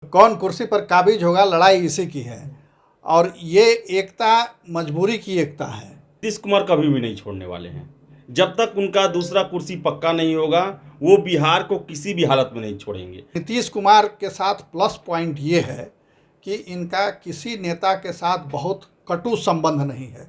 कौन कुर्सी पर काबिज होगा, लड़ाई इसी की है। और ये एकता मजबूरी की एकता है। नीतीश कुमार कभी भी नहीं छोड़ने वाले हैं। जब तक उनका दूसरा कुर्सी पक्का नहीं होगा, वो बिहार को किसी भी हालत में नहीं छोड़ेंगे। नीतीश कुमार के साथ प्लस पॉइंट ये है कि इनका किसी नेता के साथ बहुत कटु संबंध नहीं है।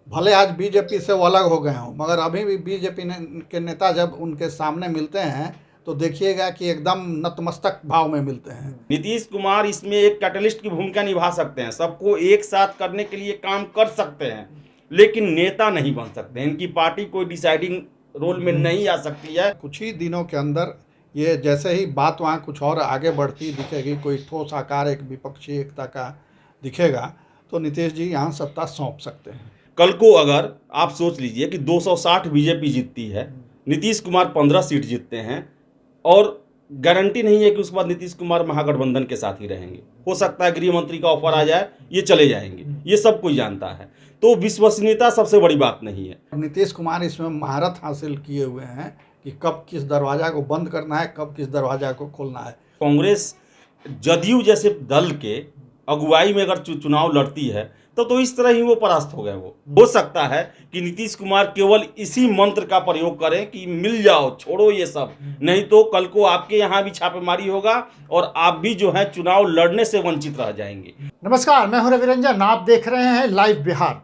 भले आज बीजेपी से वो अलग हो गए हों, मगर अभी भी बीजेपी के नेता जब उनके सामने मिलते हैं तो देखिएगा कि एकदम नतमस्तक भाव में मिलते हैं। नीतीश कुमार इसमें एक कैटलिस्ट की भूमिका निभा सकते हैं, सबको एक साथ करने के लिए काम कर सकते हैं, लेकिन नेता नहीं बन सकते। इनकी पार्टी कोई डिसाइडिंग रोल में नहीं आ सकती है। कुछ ही दिनों के अंदर ये जैसे ही बात वहाँ कुछ और आगे बढ़ती दिखेगी, कोई ठोस आकार एक विपक्षी एकता का दिखेगा, तो नीतीश जी यहाँ सत्ता सौंप सकते हैं। कल को अगर आप सोच लीजिए कि 260 बीजेपी जीतती है, नीतीश कुमार 15 सीट जीतते हैं, और गारंटी नहीं है कि उसके बाद नीतीश कुमार महागठबंधन के साथ ही रहेंगे। हो सकता है गृह मंत्री का ऑफर आ जाए, ये चले जाएंगे, ये सब कोई जानता है। तो विश्वसनीयता सबसे बड़ी बात नहीं है। नीतीश कुमार इसमें महारत हासिल किए हुए हैं कि कब किस दरवाजा को बंद करना है, कब किस दरवाजा को खोलना है। कांग्रेस जदयू जैसे दल के अगुवाई में अगर चुनाव लड़ती है तो इस तरह ही वो परास्त हो गए। वो हो सकता है कि नीतीश कुमार केवल इसी मंत्र का प्रयोग करें कि मिल जाओ, छोड़ो ये सब, नहीं तो कल को आपके यहाँ भी छापेमारी होगा और आप भी जो है चुनाव लड़ने से वंचित रह जाएंगे। नमस्कार, मैं हूं रविरंजन, आप देख रहे हैं लाइव बिहार।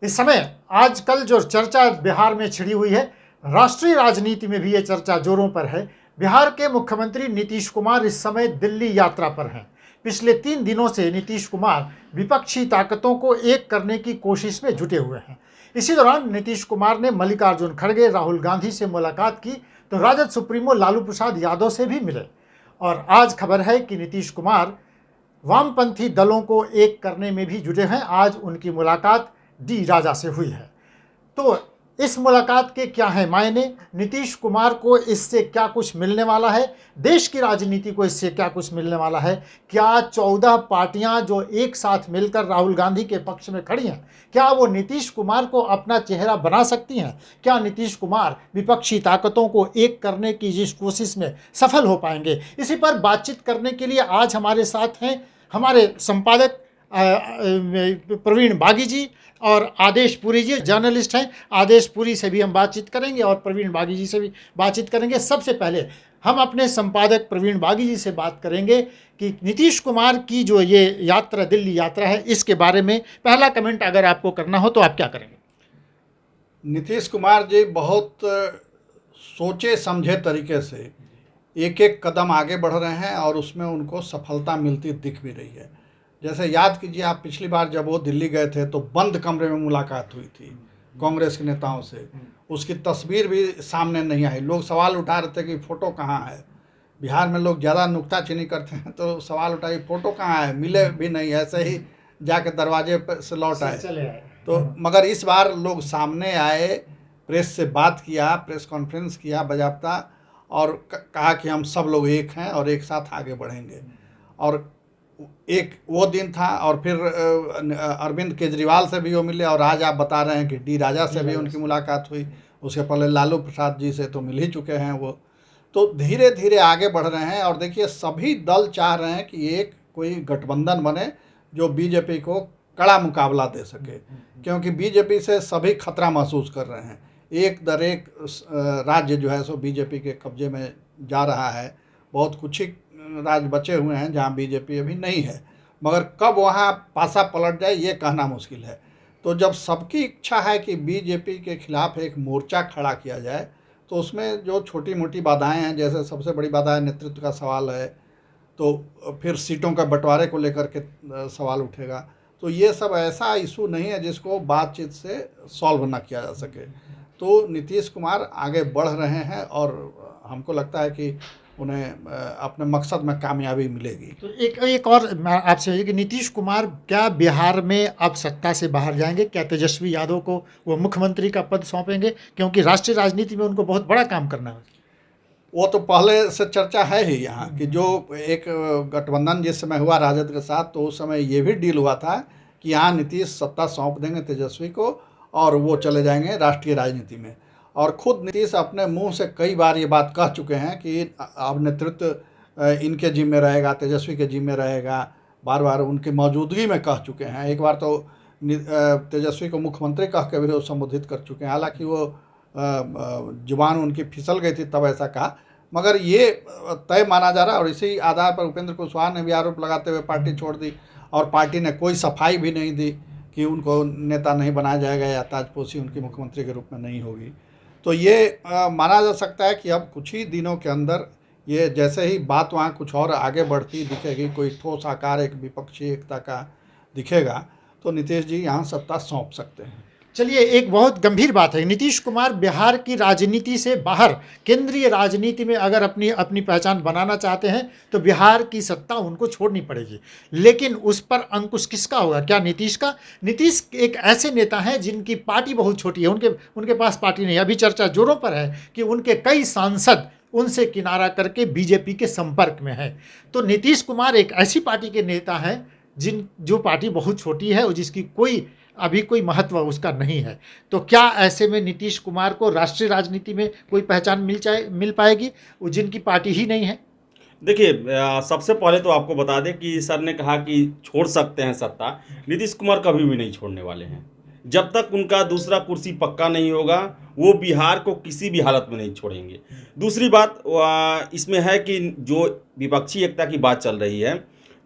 इस समय आजकल जो चर्चा बिहार में छिड़ी हुई है, राष्ट्रीय राजनीति में भी ये चर्चा जोरों पर है। बिहार के मुख्यमंत्री नीतीश कुमार इस समय दिल्ली यात्रा पर हैं। पिछले 3 दिनों से नीतीश कुमार विपक्षी ताकतों को एक करने की कोशिश में जुटे हुए हैं। इसी दौरान नीतीश कुमार ने मल्लिकार्जुन खड़गे, राहुल गांधी से मुलाकात की, तो राजद सुप्रीमो लालू प्रसाद यादव से भी मिले। और आज खबर है कि नीतीश कुमार वामपंथी दलों को एक करने में भी जुटे हैं। आज उनकी मुलाकात डी राजा से हुई है। तो इस मुलाकात के क्या है मायने, नीतीश कुमार को इससे क्या कुछ मिलने वाला है, देश की राजनीति को इससे क्या कुछ मिलने वाला है, क्या 14 पार्टियां जो एक साथ मिलकर राहुल गांधी के पक्ष में खड़ी हैं, क्या वो नीतीश कुमार को अपना चेहरा बना सकती हैं? क्या नीतीश कुमार विपक्षी ताकतों को एक करने की जिस कोशिश में सफल हो पाएंगे? इसी पर बातचीत करने के लिए आज हमारे साथ हैं हमारे संपादक प्रवीण बागी जी और आदेश पुरी जी, जर्नलिस्ट हैं। आदेश पुरी से भी हम बातचीत करेंगे और प्रवीण बागी जी से भी बातचीत करेंगे। सबसे पहले हम अपने संपादक प्रवीण बागी जी से बात करेंगे कि नीतीश कुमार की जो ये यात्रा, दिल्ली यात्रा है, इसके बारे में पहला कमेंट अगर आपको करना हो तो आप क्या करेंगे? नीतीश कुमार जी बहुत सोचे समझे तरीके से एक एक कदम आगे बढ़ रहे हैं और उसमें उनको सफलता मिलती दिख भी रही है। जैसे याद कीजिए, आप पिछली बार जब वो दिल्ली गए थे तो बंद कमरे में मुलाकात हुई थी कांग्रेस के नेताओं से। उसकी तस्वीर भी सामने नहीं आई। लोग सवाल उठा रहे थे कि फ़ोटो कहाँ है। बिहार में लोग ज़्यादा नुक्ताचीनी करते हैं तो सवाल उठाई फ़ोटो कहाँ है, मिले भी नहीं, ऐसे ही जाके दरवाजे पर से लौट आए। तो मगर इस बार लोग सामने आए, प्रेस से बात किया, प्रेस कॉन्फ्रेंस किया बाज़ाब्ता, और कहा कि हम सब लोग एक हैं और एक साथ आगे बढ़ेंगे। और एक वो दिन था, और फिर अरविंद केजरीवाल से भी वो मिले, और आज आप बता रहे हैं कि डी राजा से भी उनकी मुलाकात हुई। उसके पहले लालू प्रसाद जी से तो मिल ही चुके हैं वो। तो धीरे धीरे आगे बढ़ रहे हैं। और देखिए, सभी दल चाह रहे हैं कि एक कोई गठबंधन बने जो बीजेपी को कड़ा मुकाबला दे सके, क्योंकि बीजेपी से सभी खतरा महसूस कर रहे हैं। एक दर एक राज्य जो है सो बीजेपी के कब्जे में जा रहा है। बहुत कुछ ही राज्य बचे हुए हैं जहां बीजेपी अभी नहीं है, मगर कब वहां पासा पलट जाए ये कहना मुश्किल है। तो जब सबकी इच्छा है कि बीजेपी के खिलाफ एक मोर्चा खड़ा किया जाए, तो उसमें जो छोटी मोटी बाधाएं हैं, जैसे सबसे बड़ी बाधा है नेतृत्व का सवाल है, तो फिर सीटों का बंटवारे को लेकर के सवाल उठेगा। तो ये सब ऐसा इशू नहीं है जिसको बातचीत से सॉल्व ना किया जा सके। तो नीतीश कुमार आगे बढ़ रहे हैं और हमको लगता है कि उन्हें अपने मकसद में कामयाबी मिलेगी। तो एक और मैं आपसे ये कि नीतीश कुमार क्या बिहार में अब सत्ता से बाहर जाएंगे? क्या तेजस्वी यादव को वो मुख्यमंत्री का पद सौंपेंगे? क्योंकि राष्ट्रीय राजनीति में उनको बहुत बड़ा काम करना है। वो तो पहले से चर्चा है ही यहाँ कि जो एक गठबंधन जिस समय हुआ राजद के साथ, तो उस समय ये भी डील हुआ था कि यहाँ नीतीश सत्ता सौंप देंगे तेजस्वी को और वो चले जाएंगे राष्ट्रीय राजनीति में। और खुद नीतीश अपने मुंह से कई बार ये बात कह चुके हैं कि अब नेतृत्व इनके जिम्मे रहेगा, तेजस्वी के जिम्मे रहेगा, बार बार उनकी मौजूदगी में कह चुके हैं। एक बार तो तेजस्वी को मुख्यमंत्री कह के भी वो संबोधित कर चुके हैं, हालांकि वो जुबान उनकी फिसल गई थी तब ऐसा कहा, मगर ये तय माना जा रहा है। और इसी आधार पर उपेंद्र कुशवाहा ने भी आरोप लगाते हुए पार्टी छोड़ दी और पार्टी ने कोई सफाई भी नहीं दी कि उनको नेता नहीं बनाया जाएगा या ताजपोशी उनकी मुख्यमंत्री के रूप में नहीं होगी। तो ये माना जा सकता है कि अब कुछ ही दिनों के अंदर ये जैसे ही बात वहाँ कुछ और आगे बढ़ती दिखेगी, कोई ठोस आकार एक विपक्षी एकता का दिखेगा, तो नीतीश जी यहाँ सत्ता सौंप सकते हैं। चलिए, एक बहुत गंभीर बात है, नीतीश कुमार बिहार की राजनीति से बाहर केंद्रीय राजनीति में अगर अपनी पहचान बनाना चाहते हैं तो बिहार की सत्ता उनको छोड़नी पड़ेगी। लेकिन उस पर अंकुश किसका होगा? क्या नीतीश का? नीतीश एक ऐसे नेता हैं जिनकी पार्टी बहुत छोटी है, उनके पास पार्टी नहीं है। अभी चर्चा जोरों पर है कि उनके कई सांसद उनसे किनारा करके बीजेपी के संपर्क में है। तो नीतीश कुमार एक ऐसी पार्टी के नेता हैं जो पार्टी बहुत छोटी है और जिसकी अभी कोई महत्व उसका नहीं है। तो क्या ऐसे में नीतीश कुमार को राष्ट्रीय राजनीति में कोई पहचान मिल पाएगी जिनकी पार्टी ही नहीं है? देखिए, सबसे पहले तो आपको बता दें कि सर ने कहा कि छोड़ सकते हैं सत्ता। नीतीश कुमार कभी भी नहीं छोड़ने वाले हैं। जब तक उनका दूसरा कुर्सी पक्का नहीं होगा वो बिहार को किसी भी हालत में नहीं छोड़ेंगे। दूसरी बात इसमें है कि जो विपक्षी एकता की बात चल रही है,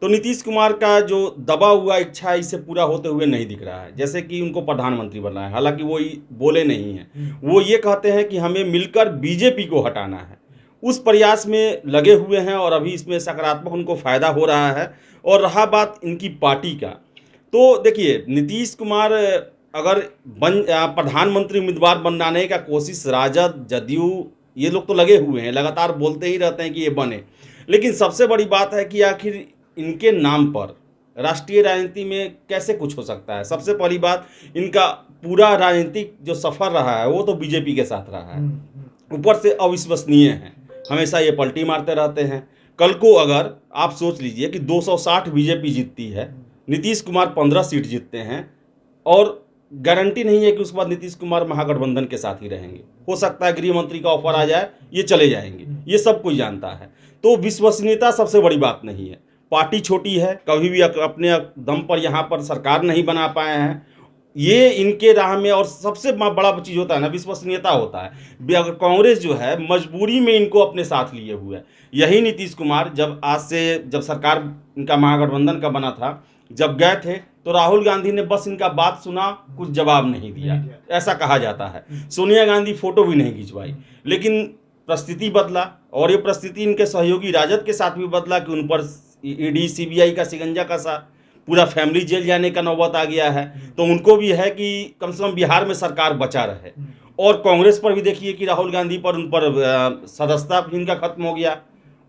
तो नीतीश कुमार का जो दबा हुआ इच्छा है इसे पूरा होते हुए नहीं दिख रहा है। जैसे कि उनको प्रधानमंत्री बनना है, हालांकि वो बोले नहीं हैं, वो ये कहते हैं कि हमें मिलकर बीजेपी को हटाना है। उस प्रयास में लगे हुए हैं और अभी इसमें सकारात्मक उनको फ़ायदा हो रहा है। और रहा बात इनकी पार्टी का, तो देखिए नीतीश कुमार अगर प्रधानमंत्री उम्मीदवार बनाने का कोशिश राजद, जदयू ये लोग तो लगे हुए हैं, लगातार बोलते ही रहते हैं कि ये बने। लेकिन सबसे बड़ी बात है कि आखिर इनके नाम पर राष्ट्रीय राजनीति में कैसे कुछ हो सकता है। सबसे पहली बात, इनका पूरा राजनीतिक जो सफ़र रहा है वो तो बीजेपी के साथ रहा है, ऊपर से अविश्वसनीय है, हमेशा ये पलटी मारते रहते हैं। कल को अगर आप सोच लीजिए कि 260 बीजेपी जीतती है, नीतीश कुमार 15 सीट जीतते हैं और गारंटी नहीं है कि उसके बाद नीतीश कुमार महागठबंधन के साथ ही रहेंगे। हो सकता है गृह मंत्री का ऑफर आ जाए, ये चले जाएंगे, ये सब कोई जानता है। तो विश्वसनीयता सबसे बड़ी बात नहीं है। पार्टी छोटी है, कभी भी अपने दम पर यहाँ पर सरकार नहीं बना पाए हैं, ये इनके राह में। और सबसे बड़ा चीज़ होता है ना, विश्वसनीयता होता है। अगर कांग्रेस जो है मजबूरी में इनको अपने साथ लिए हुए है। यही नीतीश कुमार जब सरकार इनका महागठबंधन का बना था, जब गए थे तो राहुल गांधी ने बस इनका बात सुना, कुछ जवाब नहीं दिया, ऐसा कहा जाता है। सोनिया गांधी फोटो भी नहीं खिंचवाई। लेकिन परिस्थिति बदला और ये परिस्थिति इनके सहयोगी राजद के साथ भी बदला कि उन पर ईडी सीबीआई का शिकंजा कसा, पूरा फैमिली जेल जाने का नौबत आ गया है। तो उनको भी है कि कम से कम बिहार में सरकार बचा रहे। और कांग्रेस पर भी देखिए कि राहुल गांधी पर उन पर सदस्यता भी इनका खत्म हो गया,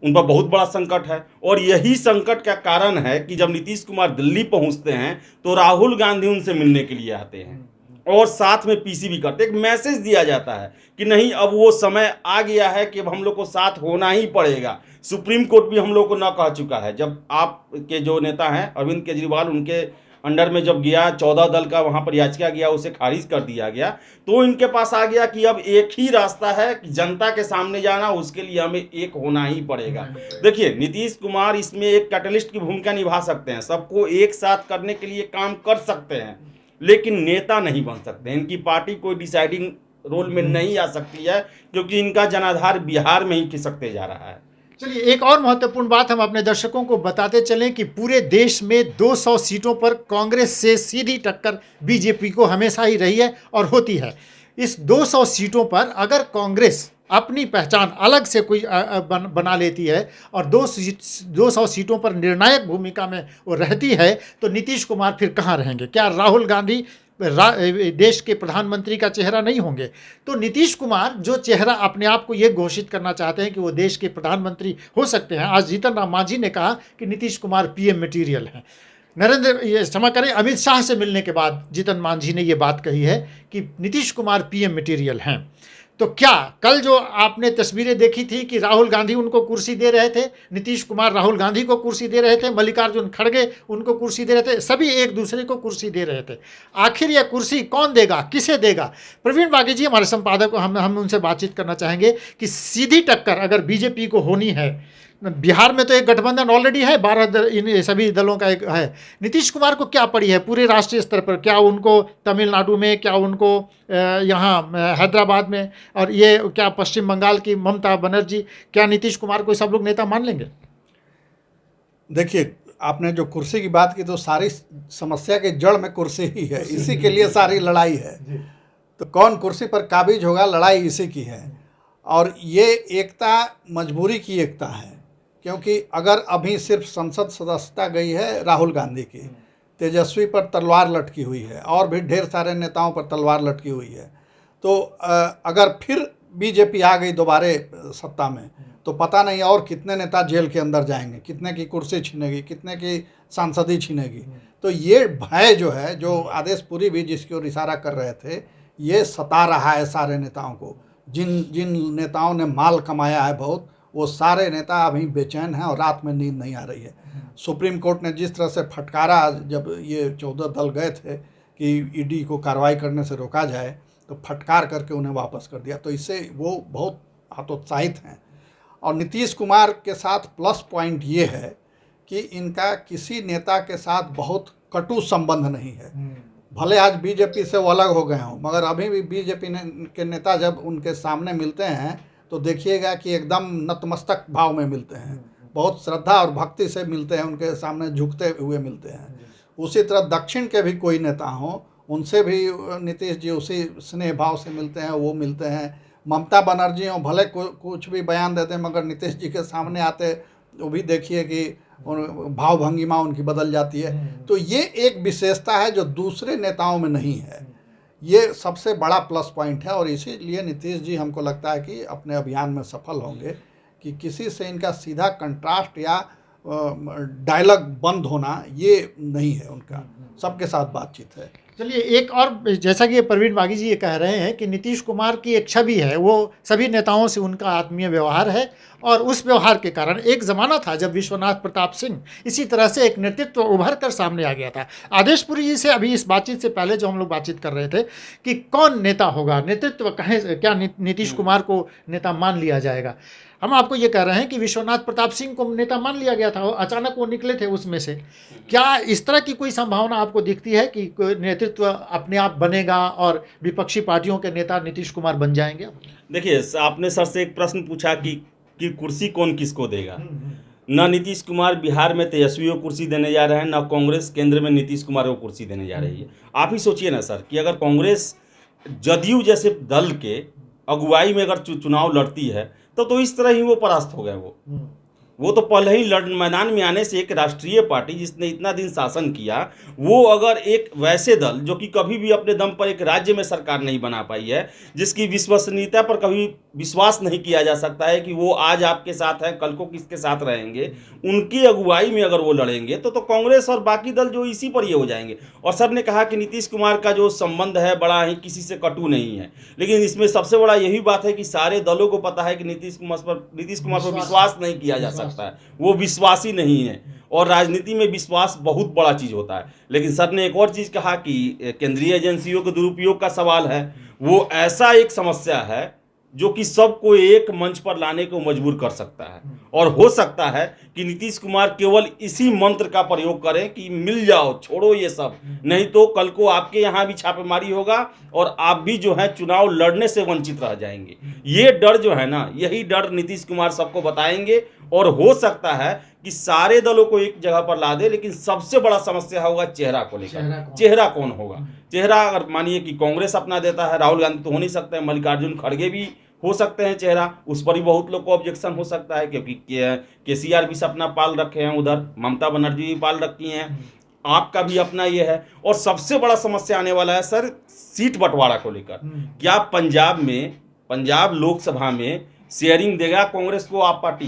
उन पर बहुत बड़ा संकट है। और यही संकट का कारण है कि जब नीतीश कुमार दिल्ली पहुंचते हैं तो राहुल गांधी उनसे मिलने के लिए आते हैं और साथ में पीसी भी करते। एक मैसेज दिया जाता है कि नहीं, अब वो समय आ गया है कि अब हम लोग को साथ होना ही पड़ेगा। सुप्रीम कोर्ट भी हम लोग को न कह चुका है। जब आपके जो नेता हैं अरविंद केजरीवाल, उनके अंडर में जब गया 14 दल का वहाँ पर याचिका गया, उसे खारिज कर दिया गया, तो इनके पास आ गया कि अब एक ही रास्ता है कि जनता के सामने जाना, उसके लिए हमें एक होना ही पड़ेगा। देखिए, नीतीश कुमार इसमें एक कैटलिस्ट की भूमिका निभा सकते हैं, सबको एक साथ करने के लिए काम कर सकते हैं, लेकिन नेता नहीं बन सकते। इनकी पार्टी कोई डिसाइडिंग रोल में नहीं आ सकती है, क्योंकि इनका जनाधार बिहार में ही खिसकते जा रहा है। चलिए, एक और महत्वपूर्ण बात हम अपने दर्शकों को बताते चलें कि पूरे देश में 200 सीटों पर कांग्रेस से सीधी टक्कर बीजेपी को हमेशा ही रही है और होती है। इस 200 सीटों पर अगर कांग्रेस अपनी पहचान अलग से कोई बना लेती है और 200 सीटों पर निर्णायक भूमिका में वो रहती है, तो नीतीश कुमार फिर कहाँ रहेंगे? क्या राहुल गांधी देश के प्रधानमंत्री का चेहरा नहीं होंगे? तो नीतीश कुमार जो चेहरा अपने आप को ये घोषित करना चाहते हैं कि वो देश के प्रधानमंत्री हो सकते हैं। आज जीतन राम मांझी ने कहा कि नीतीश कुमार पीएम मटेरियल हैं। क्षमा करें, अमित शाह से मिलने के बाद जीतन मांझी ने ये बात कही है कि नीतीश कुमार पीएम मटेरियल हैं। तो क्या कल जो आपने तस्वीरें देखी थी कि राहुल गांधी उनको कुर्सी दे रहे थे, नीतीश कुमार राहुल गांधी को कुर्सी दे रहे थे, मल्लिकार्जुन खड़गे उनको कुर्सी दे रहे थे, सभी एक दूसरे को कुर्सी दे रहे थे। आखिर यह कुर्सी कौन देगा, किसे देगा? प्रवीण बागी जी हमारे संपादक को हम उनसे बातचीत करना चाहेंगे कि सीधी टक्कर अगर बीजेपी को होनी है बिहार में तो एक गठबंधन ऑलरेडी है, 12 इन सभी दलों का एक है। नीतीश कुमार को क्या पड़ी है पूरे राष्ट्रीय स्तर पर? क्या उनको तमिलनाडु में, क्या उनको यहाँ हैदराबाद में, और ये क्या पश्चिम बंगाल की ममता बनर्जी, क्या नीतीश कुमार को सब लोग नेता मान लेंगे? देखिए, आपने जो कुर्सी की बात की, तो सारी समस्या के जड़ में कुर्सी ही है, इसी के लिए सारी लड़ाई है। तो कौन कुर्सी पर काबिज होगा, लड़ाई इसी की है। और ये एकता मजबूरी की एकता है, क्योंकि अगर अभी सिर्फ संसद सदस्यता गई है राहुल गांधी की, तेजस्वी पर तलवार लटकी हुई है, और भी ढेर सारे नेताओं पर तलवार लटकी हुई है। तो अगर फिर बीजेपी आ गई दोबारे सत्ता में, तो पता नहीं और कितने नेता जेल के अंदर जाएंगे, कितने की कुर्सी छीनेगी, कितने की सांसदी छीनेगी। तो ये भय जो है, जो आदेश पुरी भी जिसकी ओर इशारा कर रहे थे, ये सता रहा है सारे नेताओं को। जिन नेताओं ने माल कमाया है बहुत, वो सारे नेता अभी बेचैन हैं और रात में नींद नहीं आ रही है। सुप्रीम कोर्ट ने जिस तरह से फटकारा, जब ये 14 दल गए थे कि ईडी को कार्रवाई करने से रोका जाए, तो फटकार करके उन्हें वापस कर दिया। तो इससे वो बहुत हतोत्साहित हैं। और नीतीश कुमार के साथ प्लस पॉइंट ये है कि इनका किसी नेता के साथ बहुत कटु संबंध नहीं है। भले आज बीजेपी से वो अलग हो गए हों, मगर अभी भी बीजेपी के नेता जब उनके सामने मिलते हैं तो देखिएगा कि एकदम नतमस्तक भाव में मिलते हैं, बहुत श्रद्धा और भक्ति से मिलते हैं, उनके सामने झुकते हुए मिलते हैं। उसी तरह दक्षिण के भी कोई नेता हों, उनसे भी नीतीश जी उसी स्नेह भाव से मिलते हैं, वो मिलते हैं। ममता बनर्जी हों, भले कुछ भी बयान देते हैं, मगर नीतीश जी के सामने आते वो भी देखिए कि भाव भंगिमा उनकी बदल जाती है। तो ये एक विशेषता है जो दूसरे नेताओं में नहीं है। ये सबसे बड़ा प्लस पॉइंट है, और इसीलिए नीतीश जी हमको लगता है कि अपने अभियान में सफल होंगे कि किसी से इनका सीधा कंट्रास्ट या डायलॉग बंद होना ये नहीं है उनका, सबके साथ बातचीत है। चलिए, एक और, जैसा कि प्रवीण बागी जी ये कह रहे हैं कि नीतीश कुमार की एक छवि है, वो सभी नेताओं से उनका आत्मीय व्यवहार है, और उस व्यवहार के कारण एक ज़माना था जब विश्वनाथ प्रताप सिंह इसी तरह से एक नेतृत्व उभर कर सामने आ गया था। आदेश पुरी जी से अभी इस बातचीत से पहले जो हम लोग बातचीत कर रहे थे कि कौन नेता होगा, नेतृत्व कहें, क्या नीतीश कुमार को नेता मान लिया जाएगा? हम आपको ये कह रहे हैं कि विश्वनाथ प्रताप सिंह को नेता मान लिया गया था, अचानक वो निकले थे उसमें से। क्या इस तरह की कोई संभावना आपको दिखती है कि नेतृत्व अपने आप बनेगा और विपक्षी पार्टियों के नेता नीतीश कुमार बन जाएंगे? देखिए, आपने सर से एक प्रश्न पूछा कि कुर्सी कौन किसको देगा। न नीतीश कुमार बिहार में तेजस्वी को कुर्सी देने जा रहे हैं, न कांग्रेस केंद्र में नीतीश कुमार को कुर्सी देने जा रही है। आप ही सोचिए ना सर कि अगर कांग्रेस जदयू जैसे दल के अगुवाई में अगर चुनाव लड़ती है तो इस तरह ही वो परास्त हो गए। वो तो पहले ही मैदान में आने से एक राष्ट्रीय पार्टी जिसने इतना दिन शासन किया, वो अगर एक वैसे दल जो कि कभी भी अपने दम पर एक राज्य में सरकार नहीं बना पाई है, जिसकी विश्वसनीयता पर कभी विश्वास नहीं किया जा सकता है कि वो आज आपके साथ है कल को किसके साथ रहेंगे, उनकी अगुवाई में अगर वो लड़ेंगे तो कांग्रेस और बाकी दल जो इसी पर ये हो जाएंगे। और सर ने कहा कि नीतीश कुमार का जो संबंध है बड़ा ही किसी से कटु नहीं है, लेकिन इसमें सबसे बड़ा यही बात है कि सारे दलों को पता है कि नीतीश कुमार पर विश्वास नहीं किया जा सकता है, वो विश्वासी नहीं है। और राजनीति में विश्वास बहुत बड़ा चीज़ होता है। लेकिन सर ने एक और चीज़ कहा कि केंद्रीय एजेंसियों के दुरुपयोग का सवाल है। वो ऐसा एक समस्या है जो कि सबको एक मंच पर लाने को मजबूर कर सकता है, और हो सकता है कि नीतीश कुमार केवल इसी मंत्र का प्रयोग करें कि मिल जाओ, छोड़ो ये सब, नहीं तो कल को आपके यहाँ भी छापेमारी होगा और आप भी जो है चुनाव लड़ने से वंचित रह जाएंगे। ये डर जो है ना, यही डर नीतीश कुमार सबको बताएंगे, और हो सकता है कि सारे दलों को एक जगह पर ला दे। लेकिन सबसे बड़ा समस्या होगा चेहरा को लेकर, चेहरा कौन होगा। चेहरा अगर मानिए कि कांग्रेस अपना देता है, राहुल गांधी तो हो नहीं सकते हैं, मल्लिकार्जुन खड़गे भी हो सकते हैं चेहरा, उस पर भी बहुत लोग को ऑब्जेक्शन हो सकता है, क्योंकि केसीआर भी अपना पाल रखे हैं, उधर ममता बनर्जी भी पाल रखी हैं, आपका भी अपना ये है। और सबसे बड़ा समस्या आने वाला है सर सीट बंटवारा को लेकर। क्या पंजाब लोकसभा में शेयरिंग देगा कांग्रेस को आप पार्टी?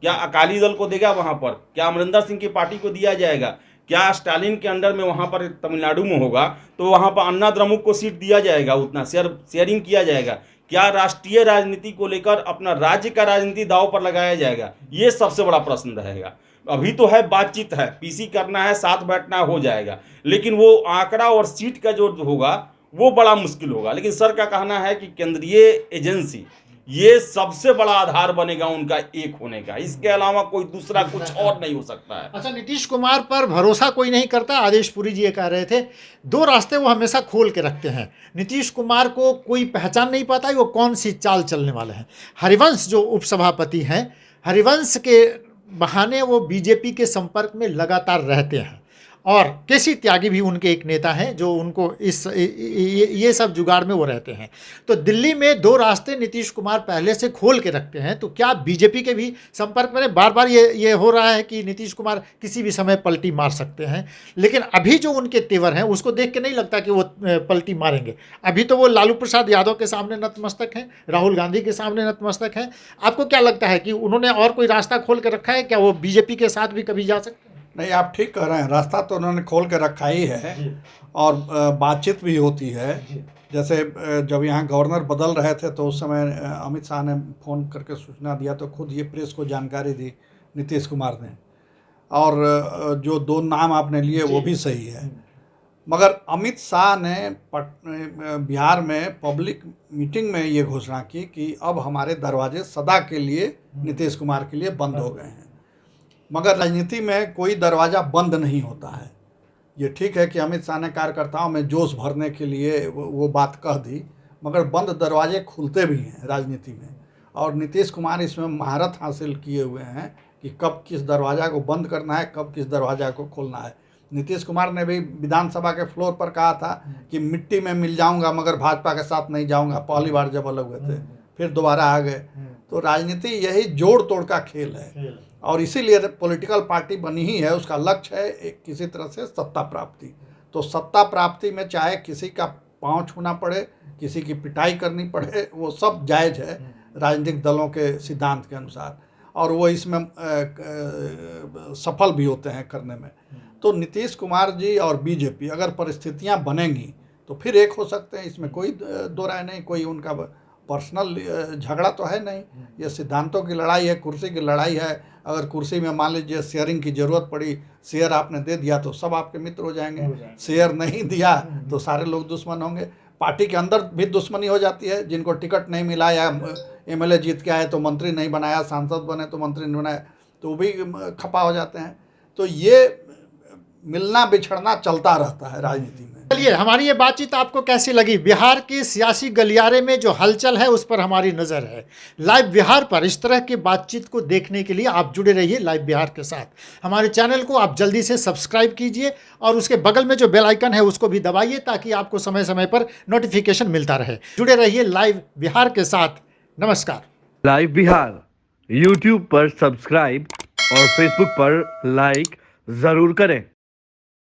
क्या अकाली दल को देगा वहां पर? क्या अमरिंदर सिंह की पार्टी को दिया जाएगा? क्या स्टालिन के अंडर में वहां पर तमिलनाडु में होगा तो वहां पर अन्ना द्रमुक को सीट दिया जाएगा, उतना शेयरिंग किया जाएगा? क्या राष्ट्रीय राजनीति को लेकर अपना राज्य का राजनीति दांव पर लगाया जाएगा? ये सबसे बड़ा प्रश्न रहेगा। अभी तो है बातचीत है, पीसी करना है, साथ बैठना हो जाएगा, लेकिन वो आंकड़ा और सीट का जो होगा वो बड़ा मुश्किल होगा। लेकिन सर का कहना है कि केंद्रीय एजेंसी ये सबसे बड़ा आधार बनेगा उनका एक होने का। इसके अलावा कोई दूसरा कुछ और नहीं हो सकता है। अच्छा, नीतीश कुमार पर भरोसा कोई नहीं करता। आदेश पुरी जी ये कह रहे थे, दो रास्ते वो हमेशा खोल के रखते हैं। नीतीश कुमार को कोई पहचान नहीं पाता कि वो कौन सी चाल चलने वाले हैं। हरिवंश जो उपसभापति हैं, हरिवंश के बहाने वो बीजेपी के संपर्क में लगातार रहते हैं, और केसी त्यागी भी उनके एक नेता हैं जो उनको ये सब जुगाड़ में वो रहते हैं। तो दिल्ली में दो रास्ते नीतीश कुमार पहले से खोल के रखते हैं। तो क्या बीजेपी के भी संपर्क में बार बार ये हो रहा है कि नीतीश कुमार किसी भी समय पलटी मार सकते हैं, लेकिन अभी जो उनके तेवर हैं उसको देख के नहीं लगता कि वो पलटी मारेंगे। अभी तो वो लालू प्रसाद यादव के सामने नतमस्तक हैं, राहुल गांधी के सामने नतमस्तक हैं। आपको क्या लगता है कि उन्होंने और कोई रास्ता खोल के रखा है? क्या वो बीजेपी के साथ भी कभी जा सकते हैं? नहीं, आप ठीक कह रहे हैं, रास्ता तो उन्होंने खोल के रखा ही है और बातचीत भी होती है। जैसे जब यहाँ गवर्नर बदल रहे थे तो उस समय अमित शाह ने फ़ोन करके सूचना दिया तो खुद ये प्रेस को जानकारी दी नीतीश कुमार ने। और जो दो नाम आपने लिए वो भी सही है, मगर अमित शाह ने बिहार में पब्लिक मीटिंग में ये घोषणा की कि अब हमारे दरवाजे सदा के लिए नीतीश कुमार के लिए बंद हो गए हैं। मगर राजनीति में कोई दरवाज़ा बंद नहीं होता है। ये ठीक है कि अमित शाह ने कार्यकर्ताओं में जोश भरने के लिए वो बात कह दी, मगर बंद दरवाजे खुलते भी हैं राजनीति में। और नीतीश कुमार इसमें महारत हासिल किए हुए हैं कि कब किस दरवाज़ा को बंद करना है, कब किस दरवाज़ा को खोलना है। नीतीश कुमार ने भी विधानसभा के फ्लोर पर कहा था कि मिट्टी में मिल जाऊंगा मगर भाजपा के साथ नहीं जाऊंगा, पहली बार जब अलग हुए थे, फिर दोबारा आ गए। तो राजनीति यही जोड़ तोड़ का खेल है, और इसीलिए पॉलिटिकल पार्टी बनी ही है। उसका लक्ष्य है किसी तरह से सत्ता प्राप्ति। तो सत्ता प्राप्ति में चाहे किसी का पांव छूना पड़े, किसी की पिटाई करनी पड़े, वो सब जायज़ है राजनीतिक दलों के सिद्धांत के अनुसार, और वो इसमें सफल भी होते हैं करने में। तो नीतीश कुमार जी और बीजेपी अगर परिस्थितियां बनेंगी तो फिर एक हो सकते हैं, इसमें कोई दो राय नहीं। कोई उनका पर्सनल झगड़ा तो है नहीं, ये सिद्धांतों की लड़ाई है, कुर्सी की लड़ाई है। अगर कुर्सी में मान लीजिए शेयरिंग की ज़रूरत पड़ी, शेयर आपने दे दिया तो सब आपके मित्र हो जाएंगे, शेयर नहीं दिया तो सारे लोग दुश्मन होंगे। पार्टी के अंदर भी दुश्मनी हो जाती है, जिनको टिकट नहीं मिला या एमएलए जीत के आए तो मंत्री नहीं बनाया, सांसद बने तो मंत्री नहीं बनाया, तो वो भी खपा हो जाते हैं। तो ये मिलना बिछड़ना चलता रहता है राजनीति में। चलिए, हमारी ये बातचीत आपको कैसी लगी? बिहार के सियासी गलियारे में जो हलचल है उस पर हमारी नज़र है। लाइव बिहार पर इस तरह की बातचीत को देखने के लिए आप जुड़े रहिए लाइव बिहार के साथ। हमारे चैनल को आप जल्दी से सब्सक्राइब कीजिए और उसके बगल में जो बेल आइकन है उसको भी दबाइए ताकि आपको समय समय पर नोटिफिकेशन मिलता रहे। जुड़े रहिए लाइव बिहार के साथ। नमस्कार। लाइव बिहार यूट्यूब पर सब्सक्राइब और फेसबुक पर लाइक ज़रूर करें।